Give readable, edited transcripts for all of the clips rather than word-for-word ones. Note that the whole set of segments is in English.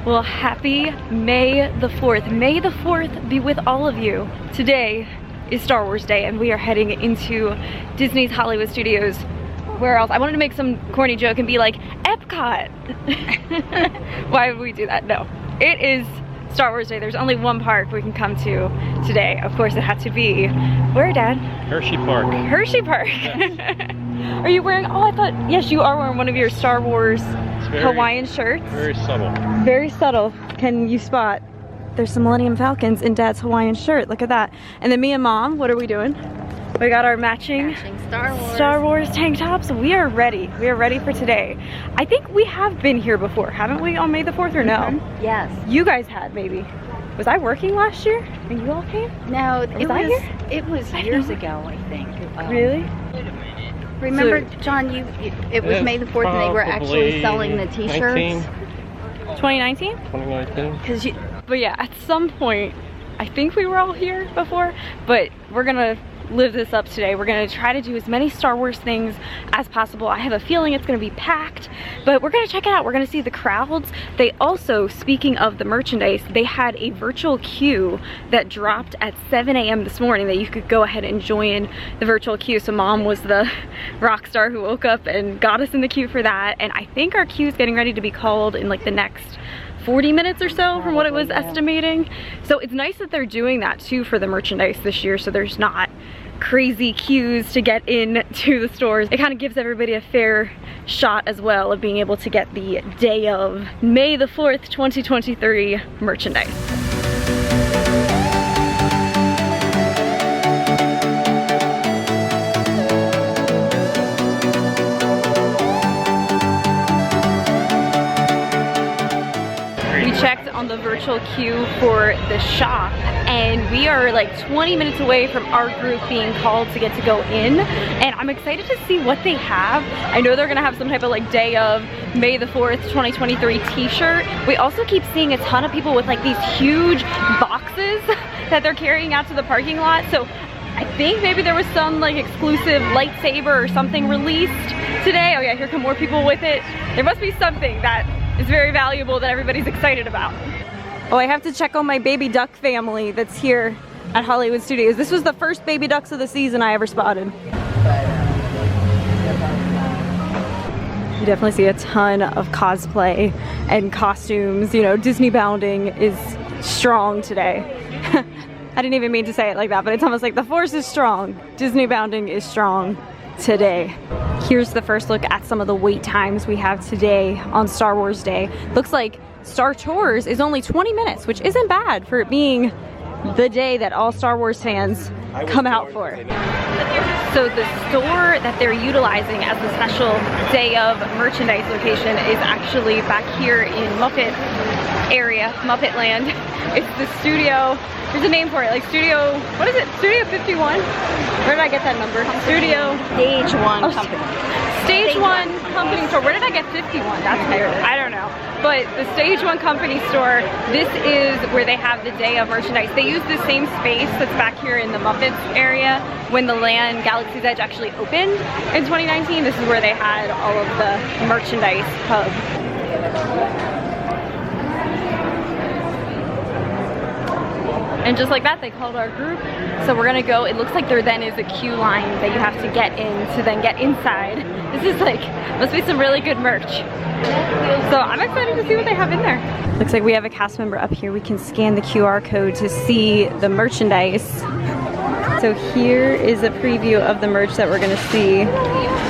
Well, happy May the 4th. May the 4th be with all of you. Today is Star Wars Day and we are heading into Disney's Hollywood Studios. Where else? I wanted to make some corny joke and be like, Epcot! Why would we do that? No. It is Star Wars Day. There's only one park we can come to today. Of course, it had to be, where, Dad? Hershey Park. Hershey Park. Yes. Are you wearing, oh, I thought, yes, you are wearing one of your Star Wars Hawaiian shirts. Very subtle. Very subtle. Can you spot? There's some Millennium Falcons in Dad's Hawaiian shirt. Look at that. And then me and Mom, what are we doing? We got our matching Star Wars tank tops. We are ready. We are ready for today. I think we have been here before, haven't we, on May the 4th or no? Mm-hmm. Yes. You guys had, maybe. Was I working last year and you all came? No, it was years ago, I think. Really? Remember, John, it was May the 4th and they were actually selling the t-shirts? 2019? 2019. But yeah, at some point, I think we were all here before, but we're gonna live this up today. We're gonna try to do as many Star Wars things as possible. I have a feeling it's gonna be packed, but we're gonna check it out. We're gonna see the crowds. They also, speaking of the merchandise, they had a virtual queue that dropped at 7 a.m. this morning that you could go ahead and join the virtual queue. So Mom was the rock star who woke up and got us in the queue for that. And I think our queue is getting ready to be called in like the next 40 minutes or so from what it was estimating. So it's nice that they're doing that too for the merchandise this year, so there's not crazy queues to get in to the stores. It kind of gives everybody a fair shot as well of being able to get the day of May the 4th, 2023 merchandise. Checked on the virtual queue for the shop and we are like 20 minutes away from our group being called to get to go in, and I'm excited to see what they have. I know they're gonna have some type of like day of May the 4th 2023 t-shirt. We also keep seeing a ton of people with like these huge boxes that they're carrying out to the parking lot, so I think maybe there was some like exclusive lightsaber or something released today. Oh yeah, here come more people with it. There must be something that is very valuable that everybody's excited about. Oh, I have to check on my baby duck family that's here at Hollywood Studios. This was the first baby ducks of the season I ever spotted. You definitely see a ton of cosplay and costumes. You know, Disney bounding is strong today. I didn't even mean to say it like that, but it's almost like the force is strong. Disney bounding is strong today. Here's the first look at some of the wait times we have today on Star Wars Day. Looks like Star Tours is only 20 minutes, which isn't bad for it being the day that all Star Wars fans come out for. So the store that they're utilizing as the special day of merchandise location is actually back here in Muppet area, Muppet Land. It's the studio. There's a name for it, like Studio, what is it? Studio 51? Where did I get that number? Studio Stage 1 Company. Stage 1 Company store. Where did I get 51? That's weird. I don't know. But the Stage 1 Company store, this is where they have the day of merchandise. They use the same space that's back here in the Muppets area when the land Galaxy's Edge actually opened in 2019. This is where they had all of the merchandise hub. And just like that, they called our group. So we're gonna go. It looks like there then is a queue line that you have to get in to then get inside. This is like, must be some really good merch. So I'm excited to see what they have in there. Looks like we have a cast member up here. We can scan the QR code to see the merchandise. So here is a preview of the merch that we're gonna see.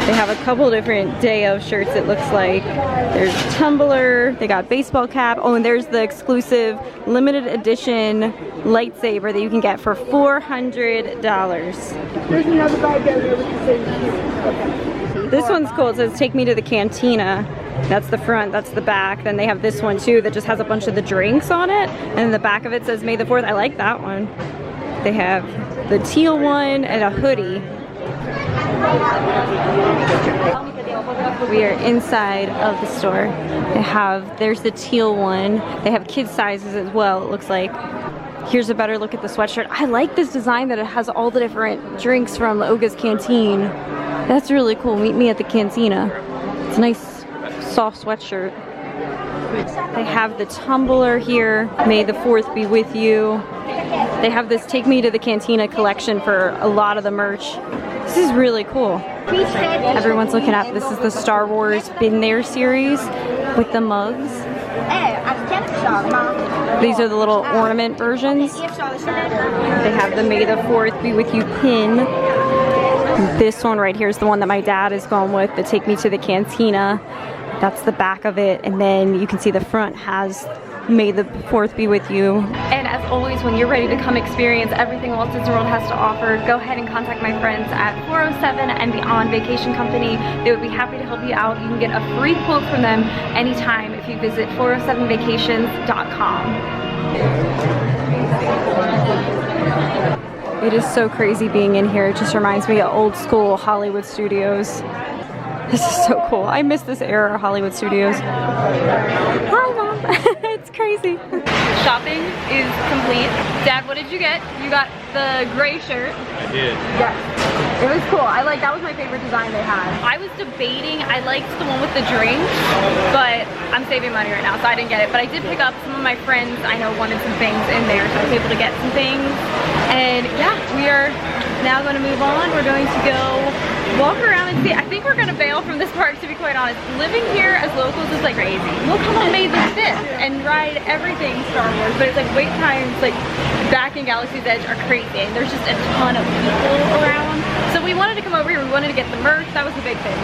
They have a couple different day of shirts, it looks like. There's a tumbler, they got baseball cap. Oh, and there's the exclusive limited edition lightsaber that you can get for $400. There's another bag down there with the same shoe. This one's cool. It says take me to the cantina. That's the front, that's the back. Then they have this one too that just has a bunch of the drinks on it. And the back of it says May the 4th. I like that one. They have the teal one and a hoodie. We are inside of the store. There's the teal one. They have kid sizes as well, it looks like. Here's a better look at the sweatshirt. I like this design that it has all the different drinks from Oga's Canteen. That's really cool. Meet me at the cantina. It's a nice soft sweatshirt. They have the tumbler here, May the 4th be with you. They have this Take Me to the Cantina collection for a lot of the merch. This is really cool. Everyone's looking at, this is the Star Wars Been There series with the mugs. These are the little ornament versions. They have the May the 4th be with you pin. This one right here is the one that my dad is going with, the Take Me to the Cantina. That's the back of it, and then you can see the front has May the 4th be with you. And as always, when you're ready to come experience everything Walt Disney World has to offer, go ahead and contact my friends at 407 and Beyond Vacation Company. They would be happy to help you out. You can get a free quote from them anytime if you visit 407vacations.com. It is so crazy being in here. It just reminds me of old school Hollywood studios. This is so cool. I miss this era of Hollywood studios. Hi, Mom. It's crazy. Shopping is complete. Dad, what did you get? You got the gray shirt. I did. Yes. It was cool. That was my favorite design they had. I was debating, I liked the one with the drink, but I'm saving money right now, so I didn't get it. But I did pick up some of my friends I know wanted some things in there, so I was able to get some things. And yeah, we are now going to move on. We're going to go walk around and see. I think we're going to bail from this park, to be quite honest. Living here as locals is like crazy. We'll come on May the 5th and ride everything Star Wars, but it's like wait times like back in Galaxy's Edge are crazy, and there's just a ton of people around. So we wanted to come over here, we wanted to get the merch. That was the big thing.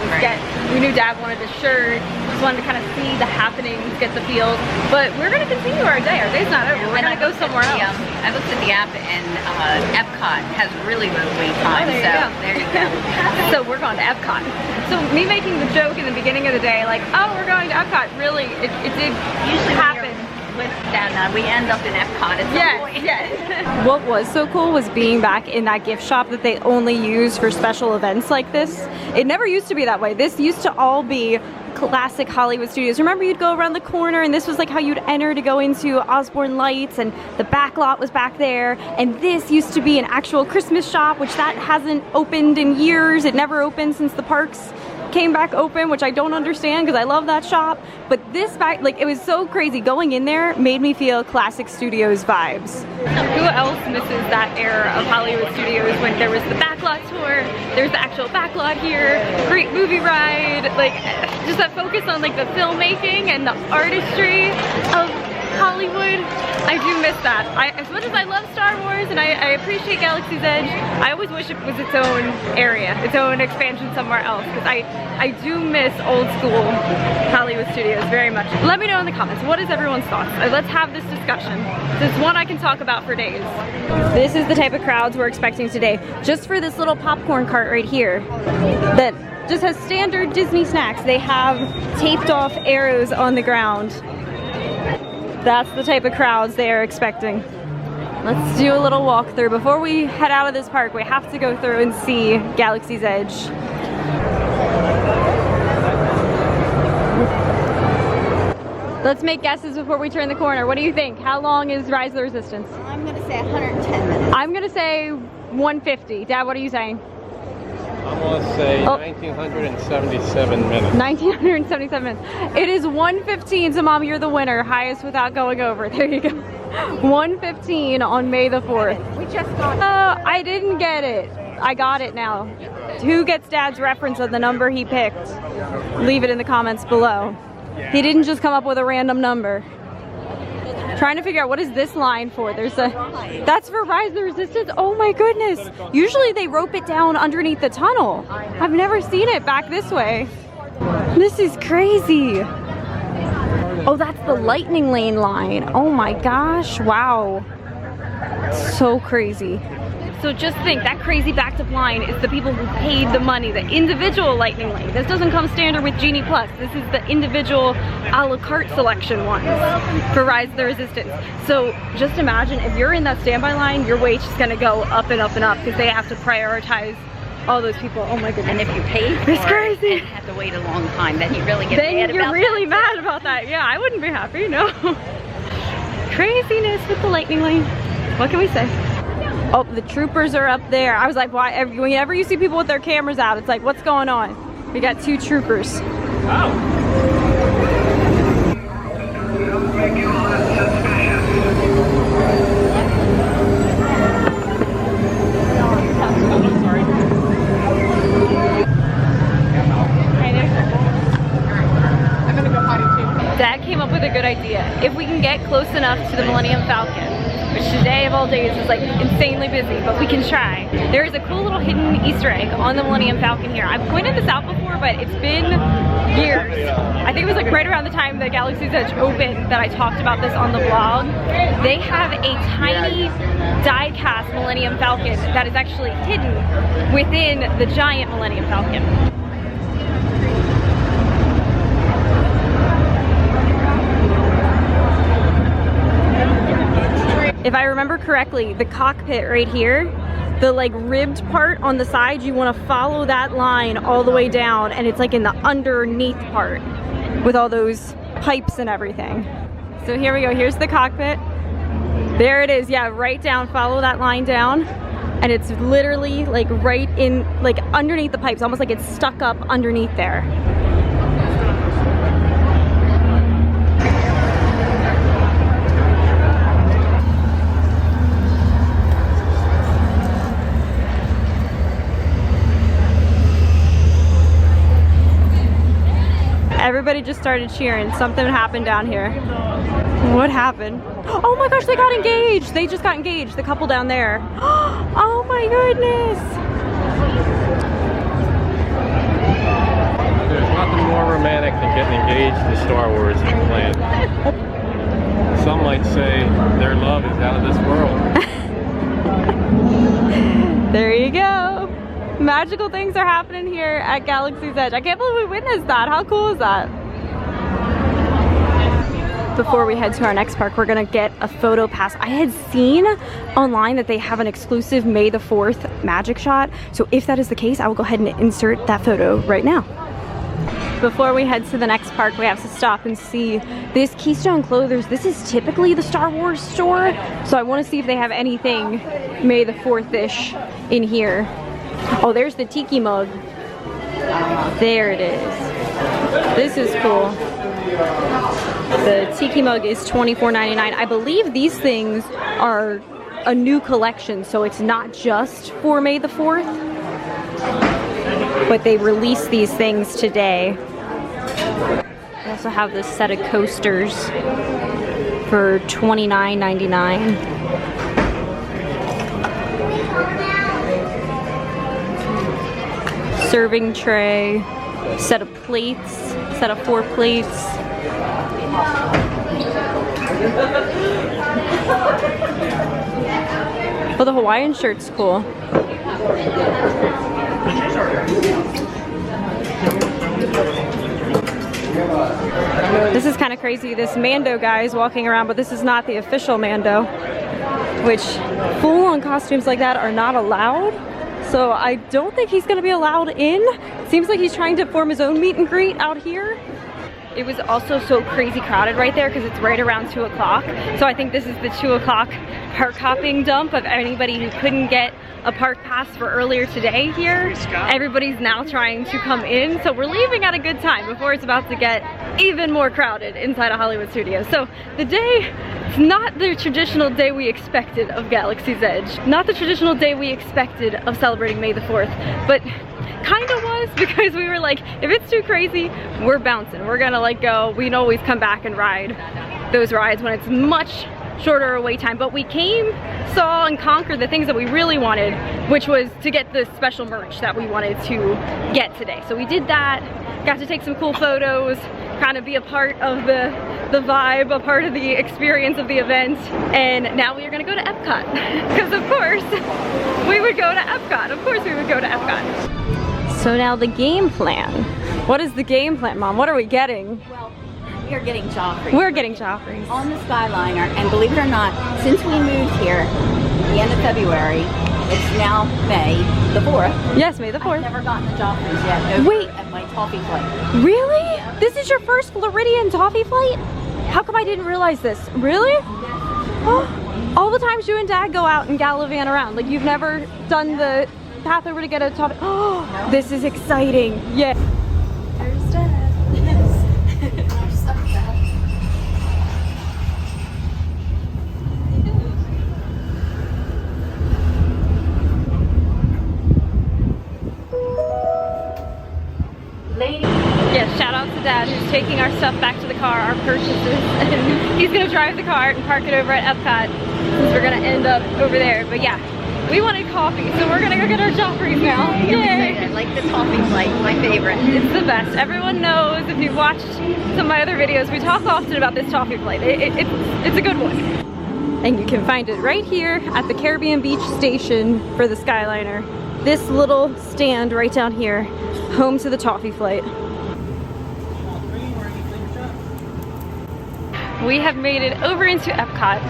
We knew Dad wanted a shirt, just wanted to kind of see the happenings, get the feels. But we're going to continue our day. Our day's not over. We're going to go somewhere else. I looked at the app, and Epcot has really low wait time. There you go. So we're going to Epcot. So me making the joke in the beginning of the day, like, oh, we're going to Epcot, really, it did usually happen. With Dad, we end up in Epcot at some point. Yes. What was so cool was being back in that gift shop that they only use for special events like this. It never used to be that way. This used to all be classic Hollywood studios. Remember, you'd go around the corner and this was like how you'd enter to go into Osborne Lights, and the back lot was back there, and this used to be an actual Christmas shop, which that hasn't opened in years. It never opened since the parks came back open, which I don't understand because I love that shop. But this back, like, it was so crazy. Going in there made me feel classic studios vibes. Who else misses that era of Hollywood studios when there was the backlot tour, there's the actual backlot here, great movie ride, like just that focus on like the filmmaking and the artistry of Hollywood. I do miss that. As much as I love Star Wars and I appreciate Galaxy's Edge, I always wish it was its own area, its own expansion somewhere else, because I do miss old school Hollywood studios very much. Let me know in the comments, what is everyone's thoughts? Let's have this discussion. This is one I can talk about for days. This is the type of crowds we're expecting today, just for this little popcorn cart right here that just has standard Disney snacks. They have taped off arrows on the ground. That's the type of crowds they are expecting. Let's do a little walkthrough. Before we head out of this park, we have to go through and see Galaxy's Edge. Let's make guesses before we turn the corner. What do you think? How long is Rise of the Resistance? I'm going to say 110 minutes. I'm going to say 150. Dad, what are you saying? I'm going to say 1977 minutes. 1977 minutes. It is 1:15, so Mom, you're the winner. Highest without going over. There you go. 1:15 on May the 4th. We just got it. Oh, I didn't get it. I got it now. Who gets Dad's reference of the number he picked? Leave it in the comments below. He didn't just come up with a random number. Trying to figure out what is this line for. There's a, that's for Rise of the Resistance. Oh my goodness. Usually they rope it down underneath the tunnel. I've never seen it back this way. This is crazy. Oh, that's the lightning lane line. Oh my gosh, wow. So crazy. So just think, that crazy backed up line is the people who paid the money, the individual lightning lane. This doesn't come standard with Genie Plus. This is the individual a la carte selection ones for Rise of the Resistance. So just imagine if you're in that standby line, your wait's just gonna go up and up and up because they have to prioritize all those people. Oh my goodness. And if you pay for it's crazy. it and have to wait a long time, then you really get then mad you're about really that. mad about that. Yeah, I wouldn't be happy, no. Craziness with the lightning lane. What can we say? Oh, the troopers are up there. I was like, why? Whenever you see people with their cameras out, it's like, what's going on? We got 2 troopers. Oh. Dad came up with a good idea. If we can get close enough to the Millennium Falcon, which today of all days is like insanely busy, but we can try. There is a cool little hidden Easter egg on the Millennium Falcon here. I've pointed this out before, but it's been years. I think it was like right around the time that Galaxy's Edge opened that I talked about this on the vlog. They have a tiny die-cast Millennium Falcon that is actually hidden within the giant Millennium Falcon. If I remember correctly, the cockpit right here, the like ribbed part on the side, you want to follow that line all the way down, and it's like in the underneath part with all those pipes and everything. So here we go, here's the cockpit. There it is, yeah, right down, follow that line down. And it's literally like right in, like underneath the pipes, almost like it's stuck up underneath there. Everybody just started cheering. Something happened down here. What happened? Oh my gosh, they got engaged. They just got engaged, the couple down there. Oh my goodness. There's nothing more romantic than getting engaged in Star Wars land. Some might say their love is out of this world. There you go. Magical things are happening here at Galaxy's Edge. I can't believe we witnessed that. How cool is that? Before we head to our next park, we're gonna get a photo pass. I had seen online that they have an exclusive May the 4th magic shot. So if that is the case, I will go ahead and insert that photo right now. Before we head to the next park, we have to stop and see this Keystone Clothers. This is typically the Star Wars store. So I wanna see if they have anything May the 4th-ish in here. Oh, there's the tiki mug. There it is. This is cool. The tiki mug is $24.99. I believe these things are a new collection, so it's not just for May the 4th, but they released these things today. I also have this set of coasters for $29.99. Serving tray, set of plates, set of 4 plates. Oh, the Hawaiian shirt's cool. This is kind of crazy. This Mando guy is walking around, but this is not the official Mando, which full-on costumes like that are not allowed. So I don't think he's gonna be allowed in. Seems like he's trying to form his own meet and greet out here. It was also so crazy crowded right there because it's right around 2 o'clock. So I think this is the 2 o'clock park hopping dump of anybody who couldn't get a park pass for earlier today here. Everybody's now trying to come in. So we're leaving at a good time before it's about to get even more crowded inside of Hollywood Studios. So the day, it's not the traditional day we expected of Galaxy's Edge. Not the traditional day we expected of celebrating May the 4th, but kind of was, because we were like, if it's too crazy, we're bouncing. We're gonna like go. We can always come back and ride those rides when it's much shorter a wait time. But we came, saw, and conquered the things that we really wanted, which was to get the special merch that we wanted to get today. So we did that, got to take some cool photos, kind of be a part of the vibe, a part of the experience of the event. And now we are gonna go to Epcot, because of course we would go to Epcot. Of course we would go to Epcot. So now the game plan. What is the game plan, Mom? What are we getting? Well, we are getting Joffrey. We're getting Joffrey's. On the Skyliner, and believe it or not, since we moved here, the end of February, it's now May the 4th. Yes, May the 4th. I've never gotten the Joffrey's yet over Wait. at my toffee flight. Really? This is your first Floridian toffee flight? How come I didn't realize this? Really? Oh, all the times you and Dad go out and gallivant around, like you've never done the path over to get a toffee. Oh, no. This is exciting. Yeah. There's Dad. taking our stuff back to the car, our purchases, and he's gonna drive the car and park it over at Epcot since we're gonna end up over there. But yeah, we wanted coffee, so we're gonna go get our Joffreys now. Yay! I like the toffee flight, my favorite. It's the best. Everyone knows, if you've watched some of my other videos, we talk often about this toffee flight. It's a good one. And you can find it right here at the Caribbean Beach station for the Skyliner. This little stand right down here, home to the toffee flight. We have made it over into Epcot,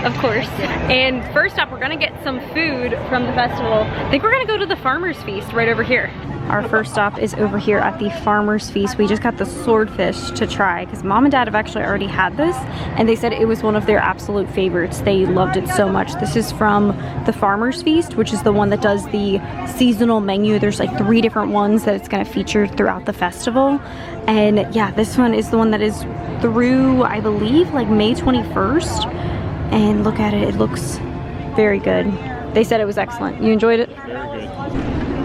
of course. And first up, we're gonna get some food from the festival. I think we're gonna go to the Farmer's Feast right over here. Our first stop is over here at the Farmer's Feast. We just got the swordfish to try because Mom and Dad have actually already had this and they said it was one of their absolute favorites. They loved it so much. This is from the Farmer's Feast, which is the one that does the seasonal menu. There's like 3 different ones that it's gonna feature throughout the festival. And yeah, this one is the one that is through, I believe, like May 21st. And look at it, it looks very good. They said it was excellent. You enjoyed it? Very good.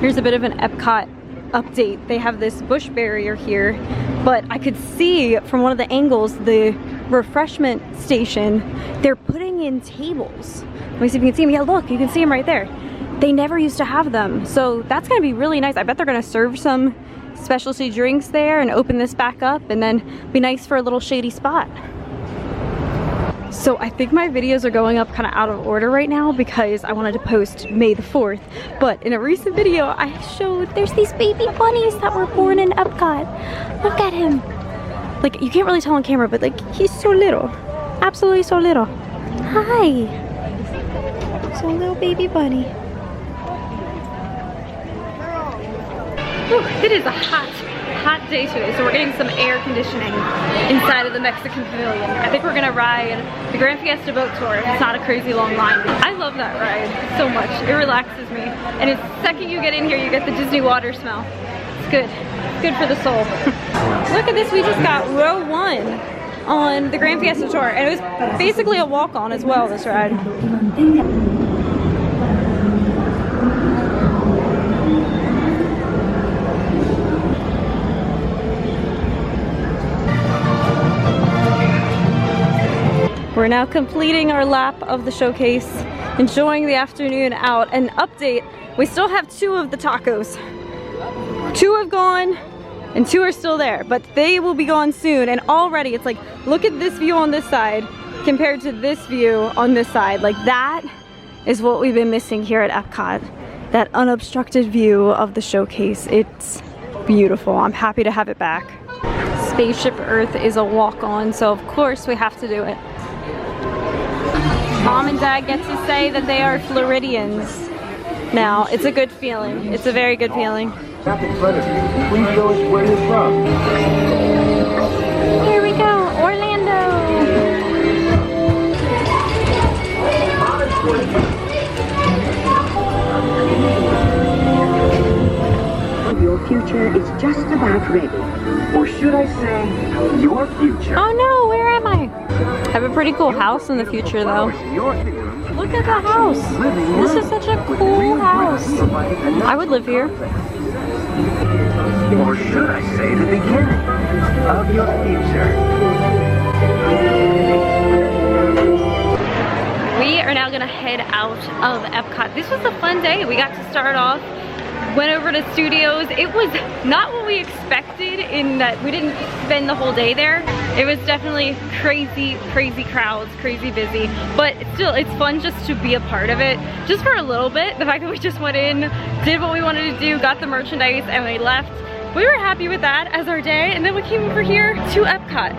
Here's a bit of an Epcot update. They have this bush barrier here, but I could see from one of the angles, the refreshment station, they're putting in tables. Let me see if you can see them. Yeah, look, you can see them right there. They never used to have them. So that's gonna be really nice. I bet they're gonna serve some specialty drinks there and open this back up and then be nice for a little shady spot. So I think my videos are going up kind of out of order right now because I wanted to post May the 4th. But in a recent video, I showed there's these baby bunnies that were born in Epcot. Look at him. Like, you can't really tell on camera, but like, he's so little. Absolutely so little. Hi. So little baby bunny. Whew, it is a hot day today, so we're getting some air conditioning inside of the Mexican Pavilion. I think we're gonna ride the Grand Fiesta boat tour. It's not a crazy long line. I love that ride so much. It relaxes me. And the second you get in here, you get the Disney water smell. It's good. It's good for the soul. Look at this, we just got row 1 on the Grand Fiesta tour. And it was basically a walk-on as well, this ride. We're now completing our lap of the showcase, enjoying the afternoon out. An update, we still have 2 of the tacos. 2 have gone and 2 are still there, but they will be gone soon. And already it's like, look at this view on this side compared to this view on this side. Like, that is what we've been missing here at Epcot. That unobstructed view of the showcase. It's beautiful. I'm happy to have it back. Spaceship Earth is a walk-on, so of course we have to do it. Mom and Dad get to say that they are Floridians now. It's a good feeling. It's a very good feeling. Please tell us where you're from. Here we go, Orlando. Your future is just about ready. Or should I say, your future. Oh no, where am I? I have a pretty cool house in the future though. Look at the house. This is such a cool house. I would live here. Or should I say the beginning of your future? We are now gonna head out of Epcot. This was a fun day. We got to start off, went over to studios. It was not what we expected in that we didn't spend the whole day there. It was definitely crazy crowds, crazy busy, but still, it's fun just to be a part of it, just for a little bit. The fact that we just went in, did what we wanted to do, got the merchandise, and we left. We were happy with that as our day, and then we came over here to Epcot.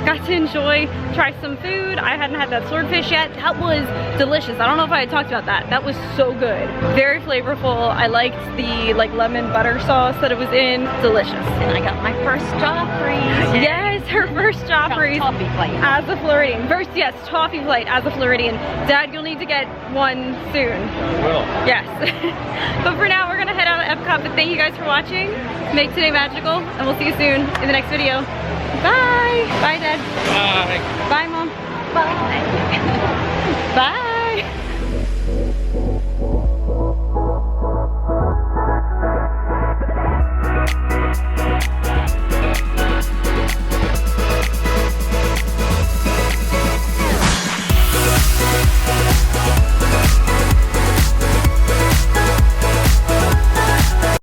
Got to enjoy, try some food. I hadn't had that swordfish yet. That was delicious. I don't know if I had talked about that. That was so good. Very flavorful. I liked the like lemon butter sauce that it was in. Delicious. And I got my first Joffrey's. Yes, her first Joffrey's Toffee flight. as a Floridian. First, yes, toffee flight as a Floridian. Dad, you'll need to get one soon. I will. Yes. But for now, we're gonna head out of Epcot, but thank you guys for watching. Make today magical, and we'll see you soon in the next video. Bye. Bye, Dad. Bye. Bye, Mom. Bye. Bye. Bye.